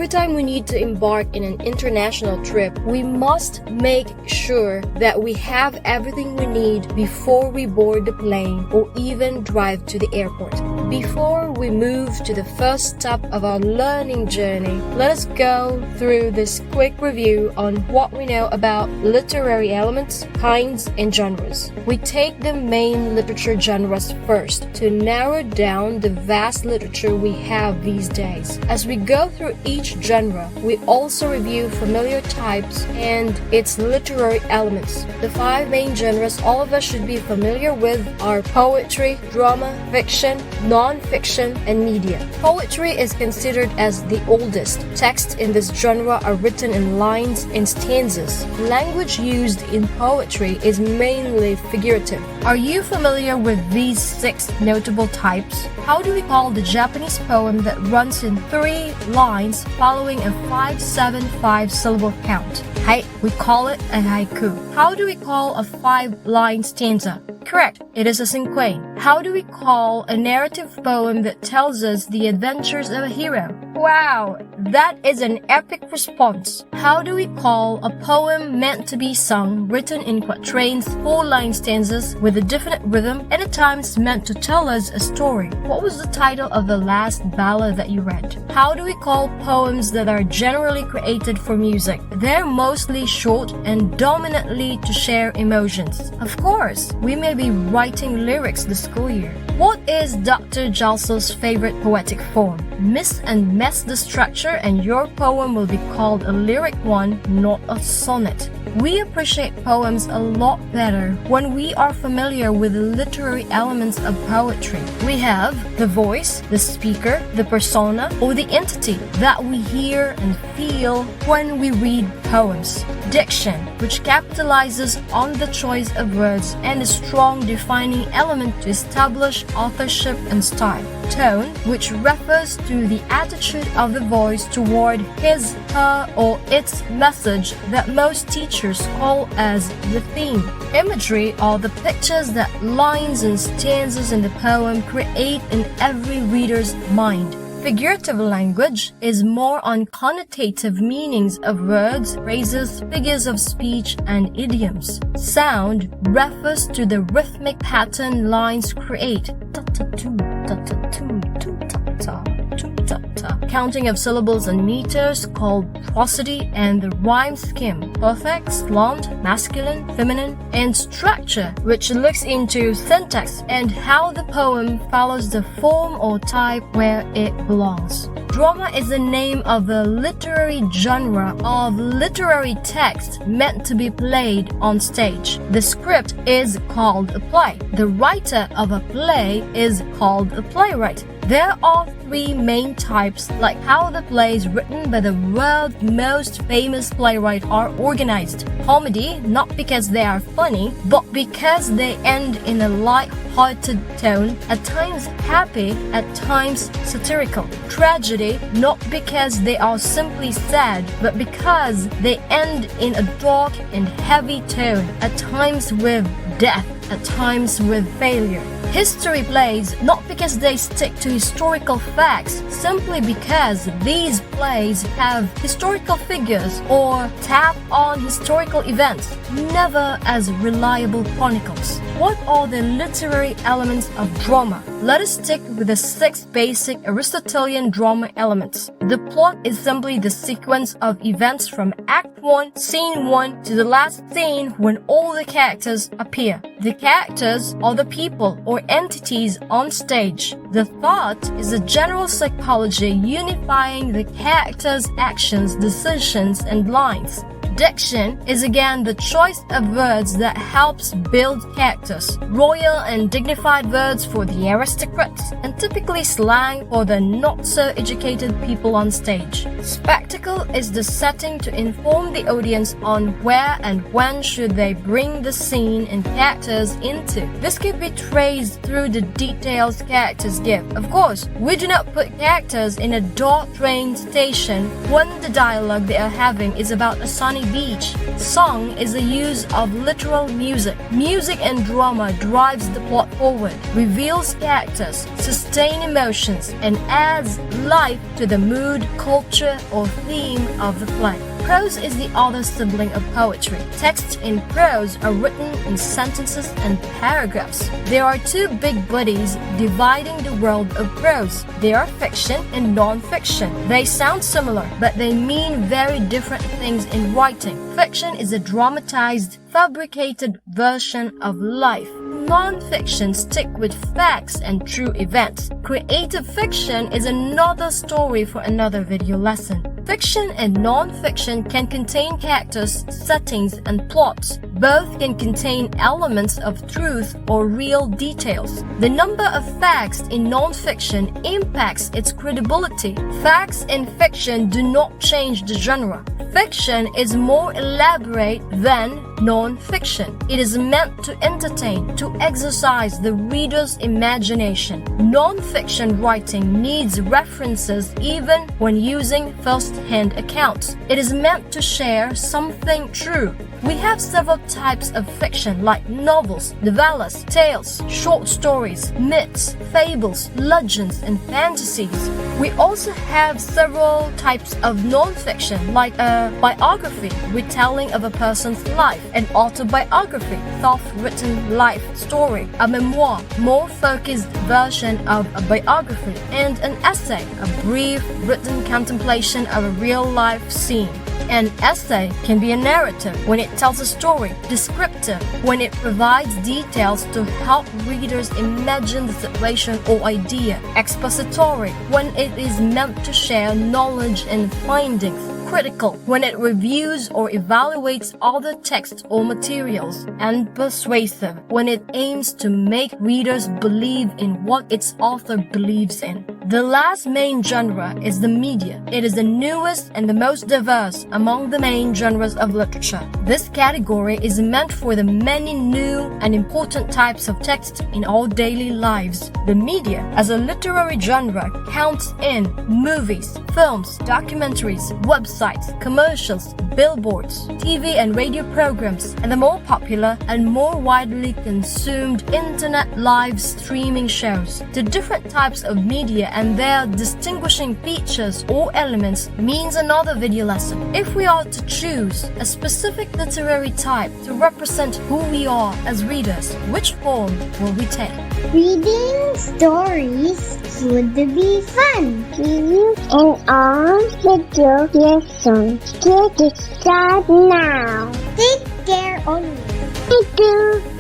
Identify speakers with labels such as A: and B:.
A: time we need to embark in an international trip, we must make sure that we have everything we need before we board the plane or even drive to the airport. Before we move to the first step of our learning journey, let us go through this quick review on what we know about literary elements, kinds, and genres. We take the main literature genres first to narrow down the vast literature we have these days. As we go through each genre, we also review familiar types and its literary elements. The 5 main genres all of us should be familiar with are poetry, drama, fiction, non-fiction, and media. Poetry is considered as the oldest. Texts in this genre are written in lines and stanzas. Language used in poetry is mainly figurative. Are you familiar with these 6 notable types? How do we call the Japanese poem that runs in 3 lines following a 5-7-5 syllable count? We call it a haiku. How do we call a 5-line stanza? Correct, it is a cinquain. How do we call a narrative poem that tells us the adventures of a hero? Wow, that is an epic response. How do we call a poem meant to be sung, written in quatrains, 4-line stanzas with a definite rhythm, and at times meant to tell us a story? What was the title of the last ballad that you read? How do we call poems that are generally created for music? They're mostly short and dominantly to share emotions. Of course, we may be writing lyrics this school year. What is Dr. Jalso's favorite poetic form? Miss and mess the structure and your poem will be called a lyric one, not a sonnet. We appreciate poems a lot better when we are familiar with the literary elements of poetry. We have the voice, the speaker, the persona, or the entity that we hear and feel when we read poems. Diction, which capitalizes on the choice of words and a strong defining element to establish authorship and style. Tone, which refers to the attitude of the voice toward his, her, or its message that most teachers call as the theme. Imagery are the pictures that lines and stanzas in the poem create in every reader's mind. Figurative language is more on connotative meanings of words, phrases, figures of speech, and idioms. Sound refers to the rhythmic pattern lines create. Counting of syllables and meters called prosody, and the rhyme scheme, perfect, slant, masculine, feminine, and structure, which looks into syntax and how the poem follows the form or type where it belongs. Drama is the name of the literary genre of literary text meant to be played on stage. The script is called a play. The writer of a play is called a playwright. There are 3 main types, like how the plays written by the world's most famous playwright are organized. Comedy, not because they are funny, but because they end in a light-hearted tone, at times happy, at times satirical. Tragedy, not because they are simply sad, but because they end in a dark and heavy tone, at times with death, at times with failure. History plays, not because they stick to historical facts, simply because these plays have historical figures or tap on historical events, never as reliable chronicles. What are the literary elements of drama? Let us stick with the 6 basic Aristotelian drama elements. The plot is simply the sequence of events from Act 1, Scene 1 to the last scene when all the characters appear. The characters are the people or entities on stage. The thought is a general psychology unifying the characters' actions, decisions, and lines. Diction is again the choice of words that helps build characters. Royal and dignified words for the aristocrats, and typically slang for the not-so-educated people on stage. Spectacle is the setting to inform the audience on where and when should they bring the scene and characters into. This can be traced through the details characters give. Of course, we do not put characters in a dark train station when the dialogue they are having is about a sunny speech. Song is the use of literal music. Music and drama drives the plot forward, reveals characters, sustains emotions, and adds life to the mood, culture, or theme of the play. Prose is the other sibling of poetry. Texts in prose are written in sentences and paragraphs. There are two big bodies dividing the world of prose. They are fiction and non-fiction. They sound similar, but they mean very different things in writing. Fiction is a dramatized, fabricated version of life. Non-fiction stick with facts and true events. Creative fiction is another story for another video lesson. Fiction and non-fiction can contain characters, settings, and plots. Both can contain elements of truth or real details. The number of facts in non-fiction impacts its credibility. Facts in fiction do not change the genre. Fiction is more elaborate than non-fiction. It is meant to entertain, to exercise the reader's imagination. Non-fiction writing needs references even when using first-hand accounts. It is meant to share something true. We have several types of fiction like novels, novellas, tales, short stories, myths, fables, legends, and fantasies. We also have several types of non-fiction like a biography, retelling of a person's life, an autobiography, self-written life story, a memoir, more focused version of a biography, and an essay, a brief written contemplation of a real-life scene. An essay can be a narrative when it tells a story, descriptive when it provides details to help readers imagine the situation or idea, expository when it is meant to share knowledge and findings, critical when it reviews or evaluates other texts or materials, and persuasive when it aims to make readers believe in what its author believes in. The last main genre is the media. It is the newest and the most diverse among the main genres of literature. This category is meant for the many new and important types of text in our daily lives. The media, as a literary genre, counts in movies, films, documentaries, websites, commercials, billboards, TV and radio programs, and the more popular and more widely consumed internet live streaming shows. The different types of media and their distinguishing features or elements means another video lesson. If we are to choose a specific literary type to represent who we are as readers, which form will we take?
B: Reading stories would be fun. Reading and all video lessons. Get it started now. Take care only. Thank you.